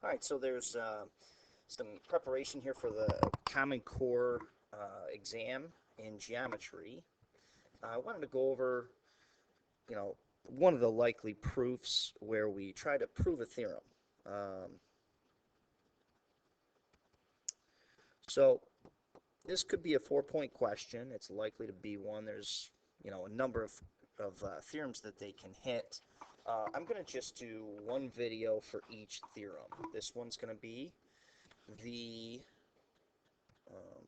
All right, so there's some preparation here for the Common Core exam in geometry. I wanted to go over, you know, one of the likely proofs where we try to prove a theorem. Um, so this could be a 4-point question. It's likely to be one. There's, a number of theorems that they can hit. I'm going to just do one video for each theorem. This one's going to be the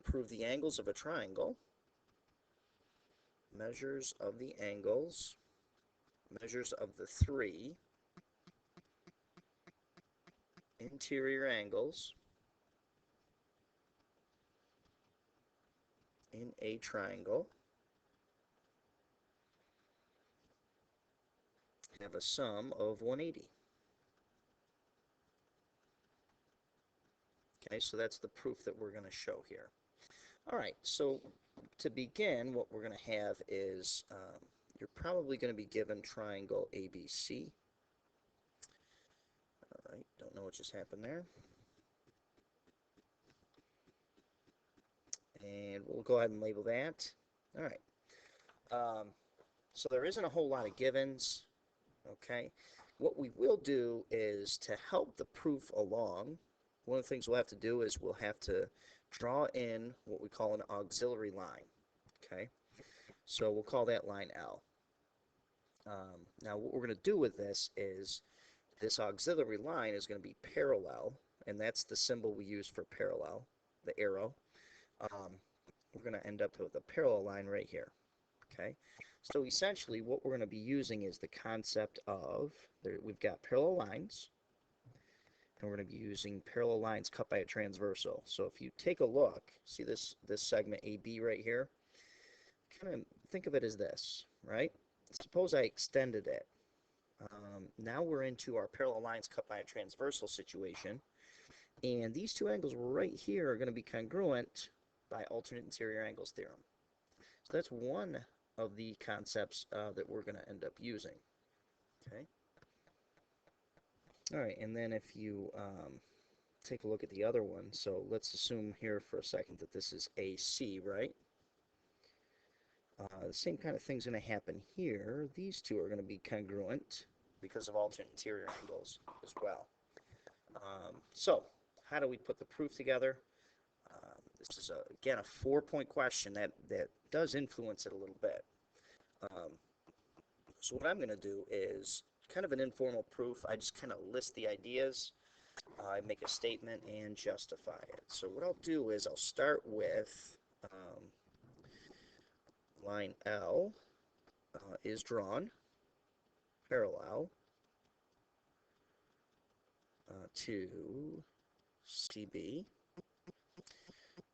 prove the angles of a triangle, measures of the angles, measures of the three interior angles in a triangle, have a sum of 180. Okay, so that's the proof that we're going to show here. All right, so to begin, what we're going to have is you're probably going to be given triangle ABC. All right, don't know what just happened there. And we'll go ahead and label that. All right. So there isn't a whole lot of givens, okay? What we will do is to help the proof along, one of the things we'll have to do is we'll have to draw in what we call an auxiliary line, okay? So we'll call that line L. Now what we're going to do with this is this auxiliary line is going to be parallel, and that's the symbol we use for parallel, the arrow. We're going to end up with a parallel line right here, okay? So essentially what we're going to be using is the concept of, we've got parallel lines, and we're going to be using parallel lines cut by a transversal. So if you take a look, see this segment AB right here? Kind of think of it as this, right? Suppose I extended it. Now we're into our parallel lines cut by a transversal situation, and these two angles right here are going to be congruent by alternate interior angles theorem. So that's one of the concepts that we're going to end up using. Okay. All right, and then if you take a look at the other one, so let's assume here for a second that this is AC, right? The same kind of thing's going to happen here. These two are going to be congruent because of alternate interior angles as well. So how do we put the proof together? This is, again, a 4-point question that does influence it a little bit. So what I'm going to do is kind of an informal proof. I just kind of list the ideas, I make a statement, and justify it. So what I'll do is I'll start with line L is drawn parallel to CB,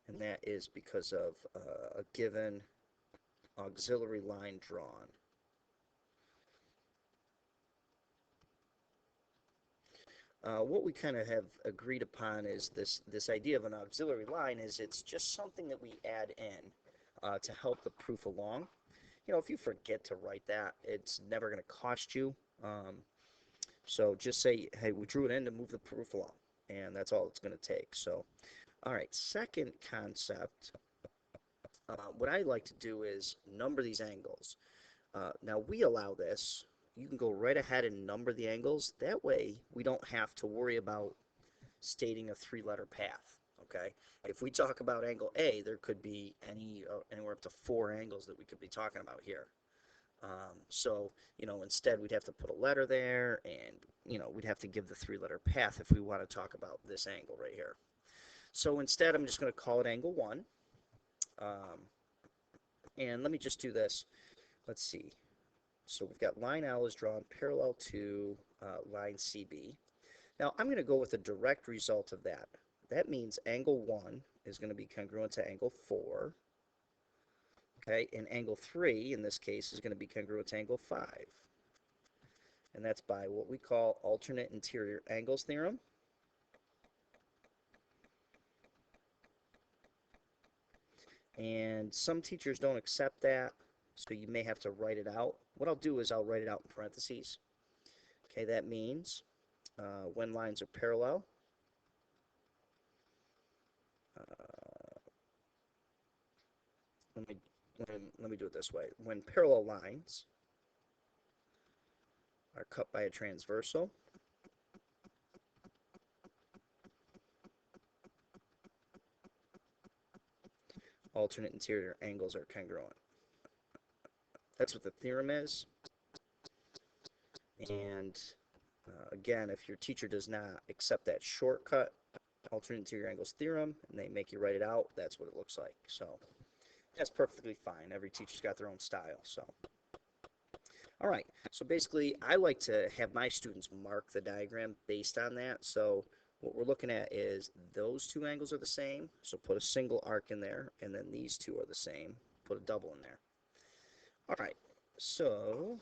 and that is because of a given auxiliary line drawn. What we kind of have agreed upon is this idea of an auxiliary line is it's just something that we add in to help the proof along. If you forget to write that, it's never going to cost you. So just say, hey, we drew it in to move the proof along, and that's all it's going to take. So, all right, second concept, what I like to do is number these angles. Now, we allow this. You can go right ahead and number the angles. That way, we don't have to worry about stating a 3-letter path, okay? If we talk about angle A, there could be anywhere up to 4 angles that we could be talking about here. So, instead we'd have to put a letter there, and, we'd have to give the 3-letter path if we want to talk about this angle right here. So instead, I'm just going to call it angle 1. And let me just do this. Let's see. So we've got line L is drawn parallel to line CB. Now I'm going to go with a direct result of that. That means angle 1 is going to be congruent to angle 4. Okay, and angle 3 in this case is going to be congruent to angle 5. And that's by what we call alternate interior angles theorem. And some teachers don't accept that, so you may have to write it out. What I'll do is I'll write it out in parentheses. Okay, that means when lines are parallel, let me, let me do it this way. When parallel lines are cut by a transversal, alternate interior angles are congruent. That's what the theorem is. And again, if your teacher does not accept that shortcut, alternate interior angles theorem, and they make you write it out, that's what it looks like. So that's perfectly fine. Every teacher's got their own style. So, all right. So basically, I like to have my students mark the diagram based on that. So what we're looking at is those two angles are the same. So put a single arc in there, and then these two are the same. Put a double in there. All right. So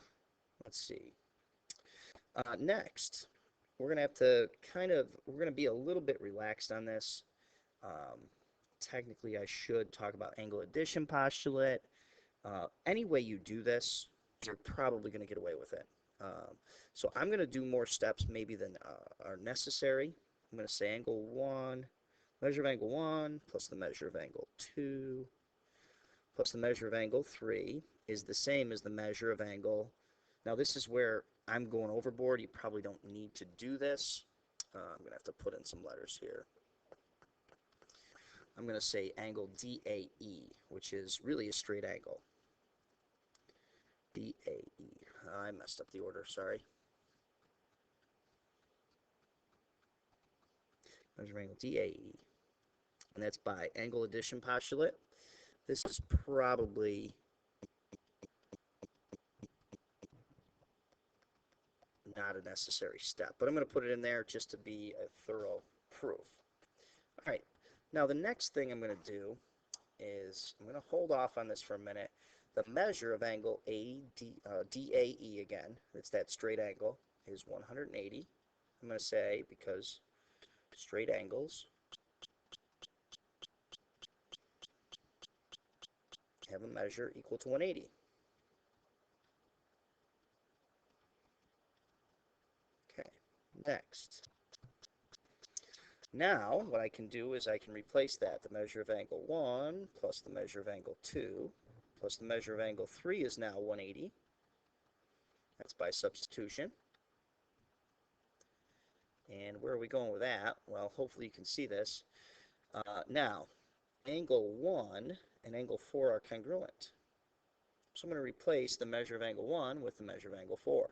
let's see. Next, we're going to have to we're going to be a little bit relaxed on this. Technically, I should talk about angle addition postulate. Any way you do this, you're probably going to get away with it. So I'm going to do more steps maybe than are necessary. I'm going to say angle 1, measure of angle 1 plus the measure of angle 2 plus the measure of angle 3 is the same as the measure of angle. Now this is where I'm going overboard. You probably don't need to do this. I'm going to have to put in some letters here. I'm going to say angle DAE, which is really a straight angle. DAE. I messed up the order, sorry. Measure angle DAE. And that's by angle addition postulate. This is probably not a necessary step, but I'm going to put it in there just to be a thorough proof. All right, now the next thing I'm going to do is I'm going to hold off on this for a minute. The measure of angle DAE again, it's that straight angle, is 180. I'm going to say because straight angles have a measure equal to 180. Okay, next. Now, what I can do is I can replace that. The measure of angle 1 plus the measure of angle 2 plus the measure of angle 3 is now 180. That's by substitution. And where are we going with that? Well, hopefully you can see this. Now, angle 1 and angle 4 are congruent. So I'm going to replace the measure of angle 1 with the measure of angle 4.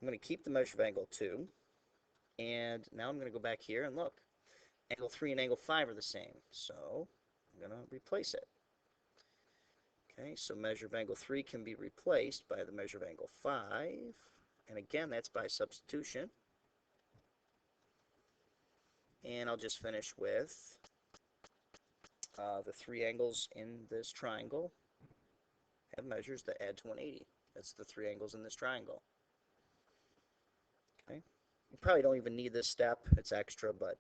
I'm going to keep the measure of angle 2. And now I'm going to go back here and look. Angle 3 and angle 5 are the same. So I'm going to replace it. Okay, so measure of angle 3 can be replaced by the measure of angle 5. And again, that's by substitution. And I'll just finish with the three angles in this triangle have measures that add to 180. That's the three angles in this triangle. Okay, you probably don't even need this step. It's extra, but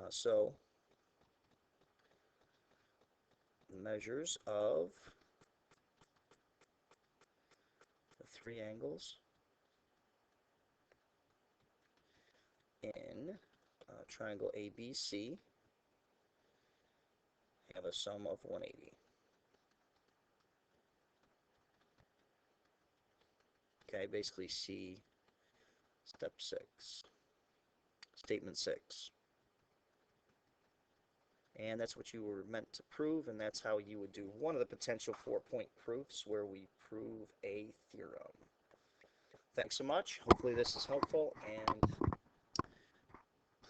so the measures of the three angles in triangle ABC have a sum of 180. Okay, basically see step 6, statement 6. And that's what you were meant to prove, and that's how you would do one of the potential 4-point proofs where we prove a theorem. Thanks so much. Hopefully this is helpful, and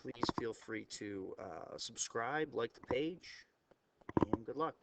please feel free to subscribe, like the page, and good luck.